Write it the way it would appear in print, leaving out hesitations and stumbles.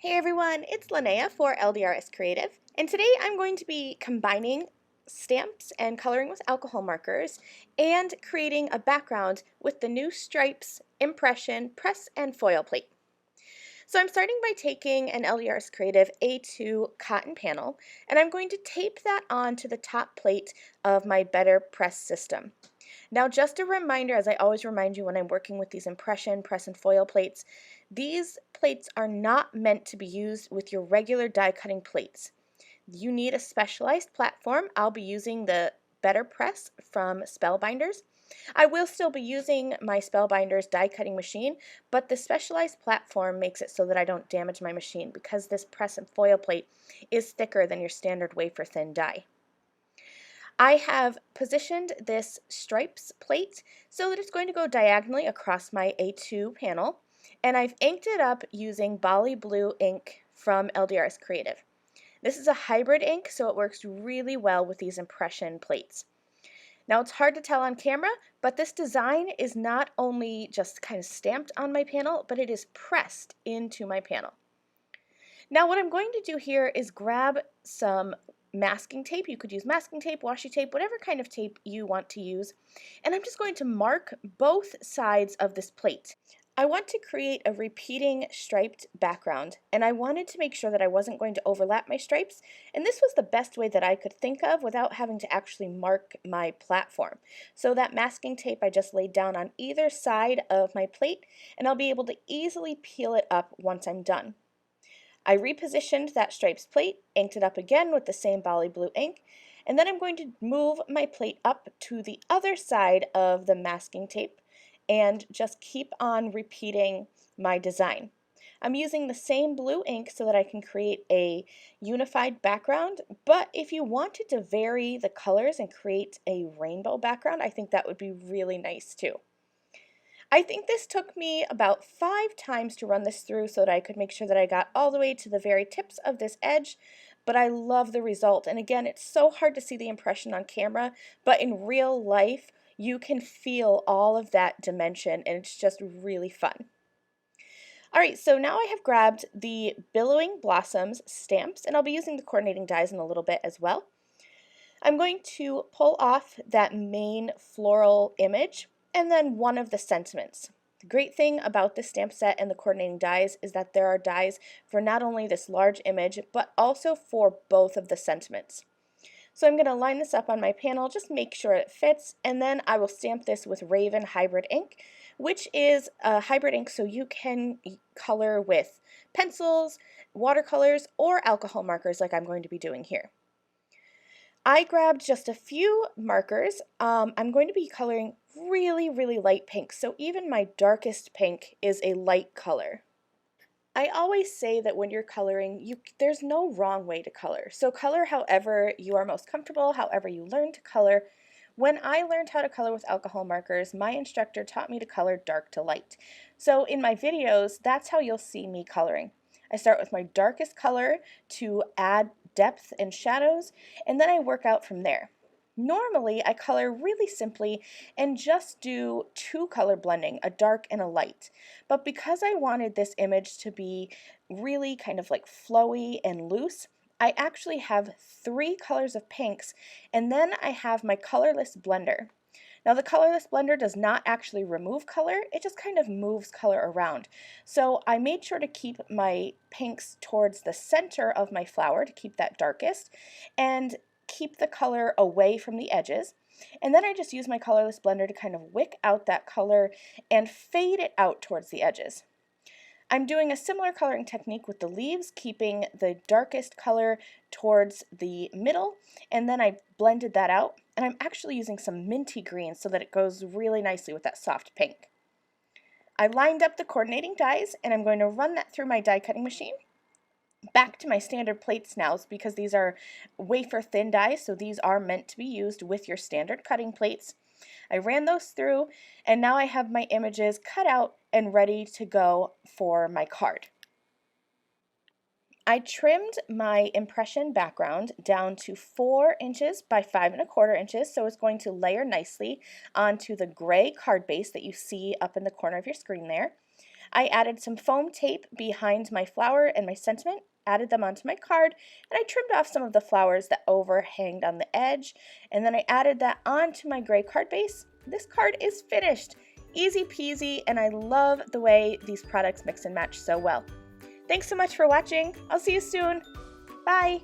Hey everyone, it's Lynnea for LDRS Creative, and today I'm going to be combining stamps and coloring with alcohol markers and creating a background with the new stripes, impression, press, and foil plate. So I'm starting by taking an LDRS Creative A2 cotton panel, and I'm going to tape that onto the top plate of my Better Press system. Now, just a reminder, as I always remind you when I'm working with these impression, press, and foil plates, these plates are not meant to be used with your regular die cutting plates. You need a specialized platform. I'll be using the Better Press from Spellbinders. I will still be using my Spellbinders die cutting machine, but the specialized platform makes it so that I don't damage my machine because this press and foil plate is thicker than your standard wafer thin die. I have positioned this stripes plate so that it's going to go diagonally across my A2 panel, and I've inked it up using Bali Blue ink from LDRS Creative. This is a hybrid ink, so it works really well with these impression plates. Now it's hard to tell on camera, but this design is not only just kind of stamped on my panel, but it is pressed into my panel. Now what I'm going to do here is grab some masking tape. You could use masking tape, washi tape, whatever kind of tape you want to use. And I'm just going to mark both sides of this plate. I want to create a repeating striped background, and I wanted to make sure that I wasn't going to overlap my stripes, and this was the best way that I could think of without having to actually mark my platform. So that masking tape I just laid down on either side of my plate, and I'll be able to easily peel it up once I'm done. I repositioned that stripes plate, inked it up again with the same Bali Blue ink, and then I'm going to move my plate up to the other side of the masking tape and just keep on repeating my design. I'm using the same blue ink so that I can create a unified background, but if you wanted to vary the colors and create a rainbow background, I think that would be really nice too. I think this took me about 5 times to run this through so that I could make sure that I got all the way to the very tips of this edge, but I love the result. And again, it's so hard to see the impression on camera, but in real life, you can feel all of that dimension, and it's just really fun. Alright, so now I have grabbed the Billowing Blossoms stamps, and I'll be using the coordinating dies in a little bit as well. I'm going to pull off that main floral image and then one of the sentiments. The great thing about this stamp set and the coordinating dies is that there are dies for not only this large image, but also for both of the sentiments. So I'm going to line this up on my panel, just make sure it fits, and then I will stamp this with Raven Hybrid ink, which is a hybrid ink so you can color with pencils, watercolors, or alcohol markers like I'm going to be doing here. I grabbed just a few markers. I'm going to be coloring really light pink, so even my darkest pink is a light color. I always say that when you're coloring, there's no wrong way to color. So color however you are most comfortable, however you learn to color. When I learned how to color with alcohol markers, my instructor taught me to color dark to light. So in my videos, that's how you'll see me coloring. I start with my darkest color to add depth and shadows, and then I work out from there. Normally, I color really simply and just do 2 color blending, a dark and a light. But because I wanted this image to be really kind of like flowy and loose, I actually have 3 colors of pinks, and then I have my colorless blender. Now the colorless blender does not actually remove color, it just kind of moves color around. So I made sure to keep my pinks towards the center of my flower to keep that darkest, and keep the color away from the edges. And then I just use my colorless blender to kind of wick out that color and fade it out towards the edges. I'm doing a similar coloring technique with the leaves, keeping the darkest color towards the middle, and then I blended that out, and I'm actually using some minty green so that it goes really nicely with that soft pink. I lined up the coordinating dies, and I'm going to run that through my die cutting machine. Back to my standard plates now, because these are wafer thin dies, so these are meant to be used with your standard cutting plates. I ran those through, and now I have my images cut out and ready to go for my card. I trimmed my impression background down to 4 inches by 5¼ inches, so it's going to layer nicely onto the gray card base that you see up in the corner of your screen there. I added some foam tape behind my flower and my sentiment, added them onto my card, and I trimmed off some of the flowers that overhanged on the edge, and then I added that onto my gray card base. This card is finished. Easy peasy, and I love the way these products mix and match so well. Thanks so much for watching. I'll see you soon. Bye!